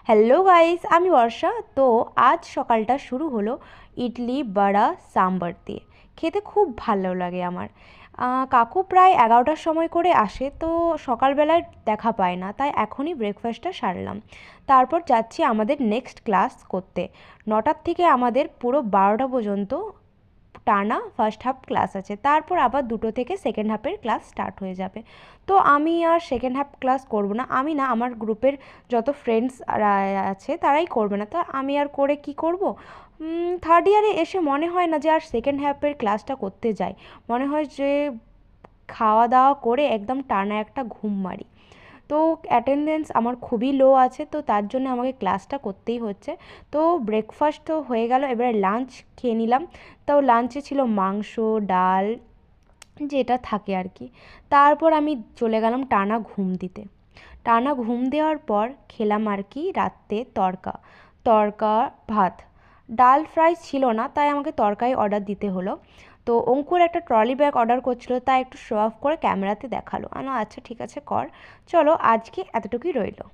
Hello guys, আমি বর্ষা। তো আজ সকালটা শুরু হলো ইডলি বড়া সাম্বার দিয়ে। খেতে খুব ভালো লাগে আমার। কাকু প্রায় 11টার সময় করে আসে, তো সকালবেলায় দেখা পায় না, তাই এখনই ব্রেকফাস্টটা সারলাম। তারপর যাচ্ছি আমাদের নেক্সট ক্লাস করতে। 9টার থেকে আমাদের পুরো 12টা পর্যন্ত টানা ফার্স্ট হাফ ক্লাস আছে, তারপর আবার 2টো থেকে সেকেন্ড হাফের ক্লাস স্টার্ট হয়ে যাবে। তো আমি আর সেকেন্ড হাফ ক্লাস করব না, আমি না, আমার গ্রুপের যত ফ্রেন্ডস আছে তারাই করবে না, তো আমি আর করে কি করব। থার্ড ইয়ারে এসে মনে হয় না যে আর সেকেন্ড হাফের ক্লাসটা করতে যাই। মনে হয় যে খাওয়া দাওয়া করে একদম টানা একটা ঘুম মারি। তো অ্যাটেন্ডেন্স আমার খুবই লো আছে, তো তার জন্য আমাকে ক্লাসটা করতেই হচ্ছে। তো ব্রেকফাস্ট তো হয়ে গেল, এবারে লাঞ্চ খেয়ে নিলাম। তো লাঞ্চে ছিল মাংস, ডাল, যেটা থাকে আর কি। তারপর আমি চলে গেলাম টানা ঘুম দিতে। টানা ঘুম দেওয়ার পর খেলাম আর কি রাত্রে তড়কা। তড়কা ভাত। ডাল ফ্রাই ছিল না, তাই আমাকে তড়কাই অর্ডার দিতে হলো। তো অঙ্কুর একটা ট্রলি ব্যাগ অর্ডার করছিল, তাই একটু শো অফ করে ক্যামেরাতে দেখালো। আচ্ছা ঠিক আছে কর। চলো, আজকে এতটুকুই রইলো।